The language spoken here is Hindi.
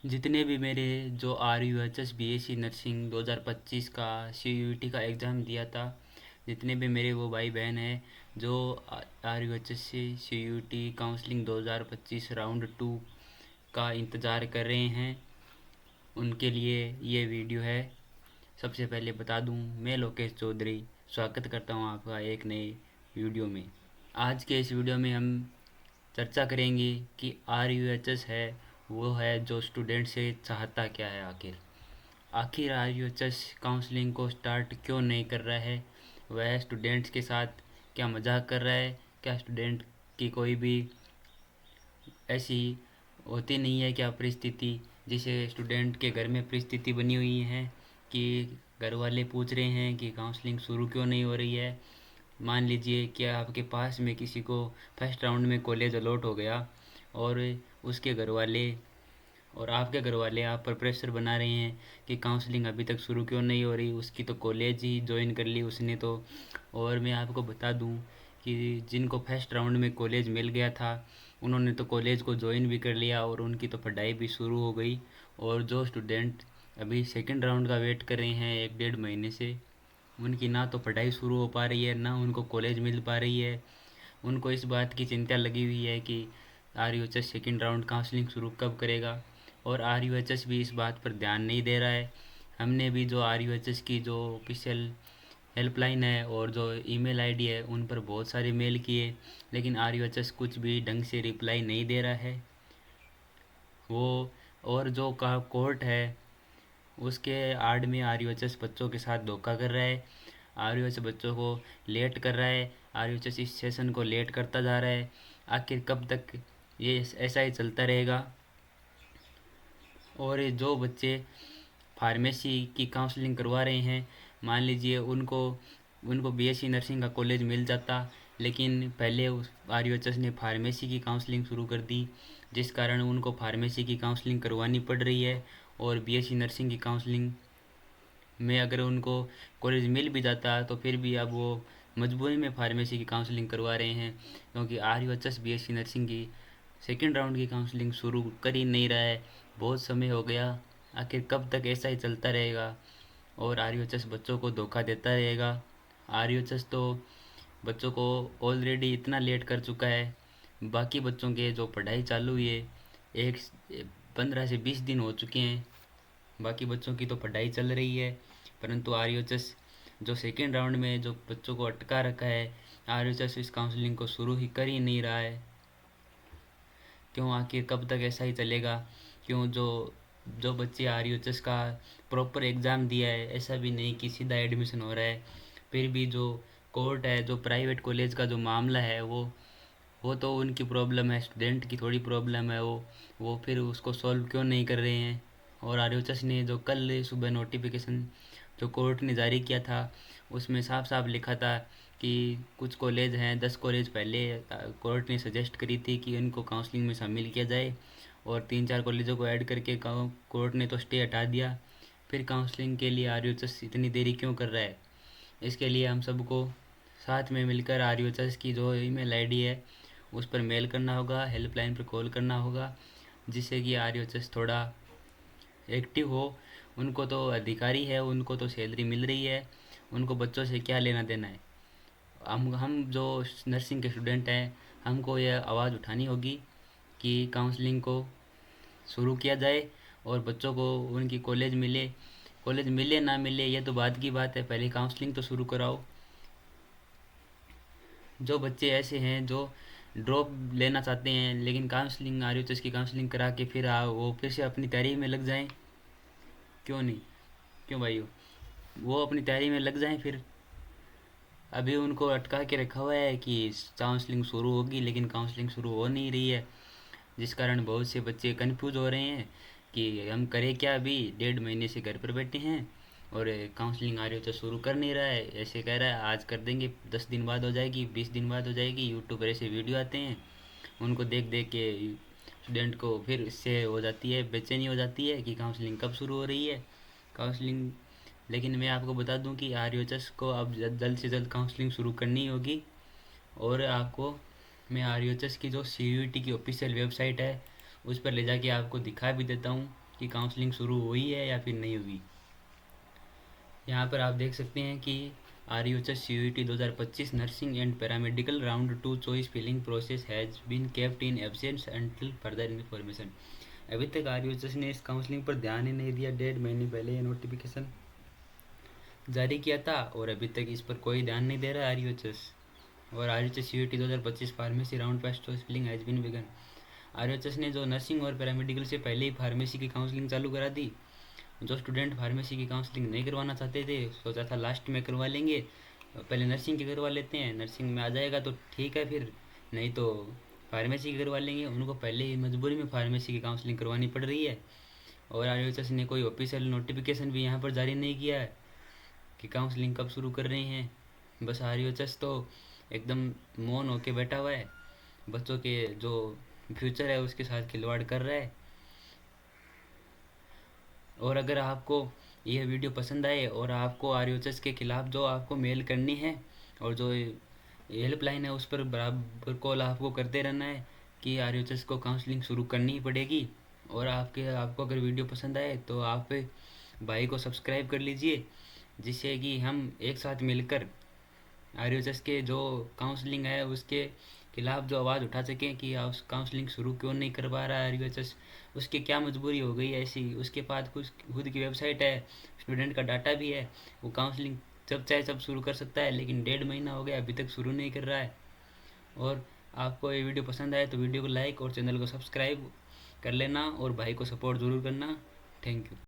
जितने भी मेरे जो RUHS BSc नर्सिंग 2025 का CUET का एग्ज़ाम दिया था, जितने भी मेरे वो भाई बहन हैं जो RUHS से CUET काउंसलिंग 2025 राउंड 2 का इंतज़ार कर रहे हैं, उनके लिए ये वीडियो है। सबसे पहले बता दूं, मैं लोकेश चौधरी स्वागत करता हूं आपका एक नए वीडियो में। आज के इस वीडियो में हम चर्चा करेंगे कि RUHS है वो है जो स्टूडेंट से चाहता क्या है। आखिर RUHS काउंसलिंग को स्टार्ट क्यों नहीं कर रहा है, वह स्टूडेंट्स के साथ क्या मजाक कर रहा है, क्या स्टूडेंट की कोई भी ऐसी होती नहीं है क्या परिस्थिति, जिसे स्टूडेंट के घर में परिस्थिति बनी हुई है कि घर वाले पूछ रहे हैं कि काउंसलिंग शुरू क्यों नहीं हो रही है। मान लीजिए कि आपके पास में किसी को फर्स्ट राउंड में कॉलेज अलॉट हो गया और उसके घर वाले और आपके घर वाले आप पर प्रेशर बना रहे हैं कि काउंसलिंग अभी तक शुरू क्यों नहीं हो रही, उसकी तो कॉलेज ही ज्वाइन कर ली उसने तो। और मैं आपको बता दूं कि जिनको फर्स्ट राउंड में कॉलेज मिल गया था उन्होंने तो कॉलेज को ज्वाइन भी कर लिया और उनकी तो पढ़ाई भी शुरू हो गई। और जो स्टूडेंट अभी सेकंड राउंड का वेट कर रहे हैं 1 डेढ़ महीने से, उनकी ना तो पढ़ाई शुरू हो पा रही है ना उनको कॉलेज मिल पा रही है। उनको इस बात की चिंता लगी हुई है कि RUHS सेकंड राउंड काउंसलिंग शुरू कब करेगा, और RUHS भी इस बात पर ध्यान नहीं दे रहा है। हमने भी जो RUHS की जो ऑफिशियल हेल्पलाइन है और जो ईमेल आईडी है उन पर बहुत सारे मेल किए, लेकिन RUHS कुछ भी ढंग से रिप्लाई नहीं दे रहा है वो। और जो का कोर्ट है उसके आड़ में RUHS बच्चों के साथ धोखा कर रहा है। RUHS बच्चों को लेट कर रहा है, RUHS इस सेशन को लेट करता जा रहा है। आखिर कब तक ये ऐसा ही चलता रहेगा। और ये जो बच्चे फार्मेसी की काउंसलिंग करवा रहे हैं, मान लीजिए उनको उनको BSc नर्सिंग का कॉलेज मिल जाता, लेकिन पहले उस RUHS ने फार्मेसी की काउंसलिंग शुरू कर दी, जिस कारण उनको फार्मेसी की काउंसलिंग करवानी पड़ रही है। और BSc नर्सिंग की काउंसलिंग में अगर उनको कॉलेज मिल भी जाता तो फिर भी अब वो मजबूरी में फार्मेसी की काउंसलिंग करवा रहे हैं, क्योंकि RUHS BSc नर्सिंग की सेकेंड राउंड की काउंसलिंग शुरू कर ही नहीं रहा है। बहुत समय हो गया, आखिर कब तक ऐसा ही चलता रहेगा और RUHS बच्चों को धोखा देता रहेगा। RUHS तो बच्चों को ऑलरेडी इतना लेट कर चुका है। बाकी बच्चों के जो पढ़ाई चालू हुई है, एक 15 से 20 दिन हो चुके हैं, बाकी बच्चों की तो पढ़ाई चल रही है। परंतु RUHS जो सेकेंड राउंड में जो बच्चों को अटका रखा है, RUHS इस काउंसलिंग को शुरू ही कर ही नहीं रहा है। क्यों, आखिर कब तक ऐसा ही चलेगा? क्यों, जो जो बच्चे RUHS का प्रॉपर एग्ज़ाम दिया है, ऐसा भी नहीं कि सीधा एडमिशन हो रहा है, फिर भी जो कोर्ट है, जो प्राइवेट कॉलेज का जो मामला है वो तो उनकी प्रॉब्लम है, स्टूडेंट की थोड़ी प्रॉब्लम है वो फिर उसको सॉल्व क्यों नहीं कर रहे हैं। और RUHS ने जो कल सुबह नोटिफिकेशन जो कोर्ट ने जारी किया था, उसमें साफ साफ लिखा था कि कुछ कॉलेज हैं, 10 कॉलेज पहले कोर्ट ने सजेस्ट करी थी कि इनको काउंसलिंग में शामिल किया जाए, और 3 4 कॉलेजों को ऐड करके कोर्ट ने तो स्टे हटा दिया। फिर काउंसलिंग के लिए RUHS इतनी देरी क्यों कर रहा है? इसके लिए हम सबको साथ में मिलकर RUHS की जो ईमेल आईडी है उस पर मेल करना होगा, हेल्पलाइन पर कॉल करना होगा, जिससे कि RUHS थोड़ा एक्टिव हो। उनको तो अधिकारी है, उनको तो सैलरी मिल रही है, उनको बच्चों से क्या लेना देना है। हम जो नर्सिंग के स्टूडेंट हैं, हमको यह आवाज़ उठानी होगी कि काउंसलिंग को शुरू किया जाए और बच्चों को उनकी कॉलेज मिले। कॉलेज मिले ना मिले ये तो बाद की बात है, पहले काउंसलिंग तो शुरू कराओ। जो बच्चे ऐसे हैं जो ड्रॉप लेना चाहते हैं, लेकिन काउंसलिंग RUHS की काउंसलिंग करा के फिर वो फिर से अपनी तैयारी में लग जाएं, क्यों नहीं? क्यों भाइयों, वो अपनी तैयारी में लग जाएं फिर। अभी उनको अटका के रखा हुआ है कि काउंसलिंग शुरू होगी, लेकिन काउंसलिंग शुरू हो नहीं रही है, जिस कारण बहुत से बच्चे कंफ्यूज हो रहे हैं कि हम करें क्या। अभी 1 डेढ़ महीने से घर पर बैठे हैं और काउंसलिंग RUHS शुरू कर नहीं रहा है, ऐसे कह रहा है आज कर देंगे, 10 दिन बाद हो जाएगी, 20 दिन बाद हो जाएगी। यूट्यूब पर ऐसे वीडियो आते हैं, उनको देख देख के स्टूडेंट को फिर इससे हो जाती है, बेचैनी हो जाती है कि काउंसलिंग कब शुरू हो रही है। काउंसलिंग, लेकिन मैं आपको बता दूं कि RUHS को अब जल्द से जल्द काउंसलिंग शुरू करनी होगी। और आपको मैं RUHS की जो CUET की ऑफिशियल वेबसाइट है उस पर ले जाके आपको दिखा भी देता हूँ की काउंसलिंग शुरू हुई है या फिर नहीं हुई। यहाँ पर आप देख सकते हैं कि RUHS CUET 2025 nursing and paramedical round 2 choice filling process has been kept in absence until further information. अभी तक RUHS ने इस काउंसलिंग पर ध्यान ही नहीं दिया। 1.5 महीने पहले ये नोटिफिकेशन जारी किया था और अभी तक इस पर कोई ध्यान नहीं दे रहा है RUHS। और RUHS CUET 2025 pharmacy round first choice filling has been begun. RUHS ने जो नर्सिंग और पैरामेडिकल से पहले ही फार्मेसी की काउंसलिंग चालू करा दी। जो स्टूडेंट फार्मेसी की काउंसलिंग नहीं करवाना चाहते थे सोचा था लास्ट में करवा लेंगे, पहले नर्सिंग की करवा लेते हैं, नर्सिंग में आ जाएगा तो ठीक है, फिर नहीं तो फार्मेसी की करवा लेंगे। उनको पहले ही मजबूरी में फार्मेसी की काउंसलिंग करवानी पड़ रही है। और RUHS ने कोई ऑफिशियल नोटिफिकेशन भी यहाँ पर जारी नहीं किया है कि काउंसलिंग कब शुरू कर रही हैं। बस RUHS तो एकदम मौन होके बैठा हुआ है, बच्चों के जो फ्यूचर है उसके साथ खिलवाड़ कर रहा है। और अगर आपको यह वीडियो पसंद आए और आपको RUHS के खिलाफ़ जो आपको मेल करनी है और जो हेल्पलाइन है उस पर बराबर कॉल आपको करते रहना है कि RUHS को काउंसलिंग शुरू करनी ही पड़ेगी। और आपको अगर वीडियो पसंद आए तो आप भाई को सब्सक्राइब कर लीजिए, जिससे कि हम एक साथ मिलकर RUHS के जो काउंसलिंग है उसके खिलाफ़ जो आवाज़ उठा सकें कि काउंसलिंग शुरू क्यों नहीं करवा रहा है RUHS, उसकी क्या मजबूरी हो गई ऐसी। उसके पास कुछ खुद की वेबसाइट है, स्टूडेंट का डाटा भी है, वो काउंसलिंग जब चाहे सब शुरू कर सकता है, लेकिन 1.5 महीना हो गया अभी तक शुरू नहीं कर रहा है। और आपको ये वीडियो पसंद आए तो वीडियो को लाइक और चैनल को सब्सक्राइब कर लेना और भाई को सपोर्ट ज़रूर करना। Thank you.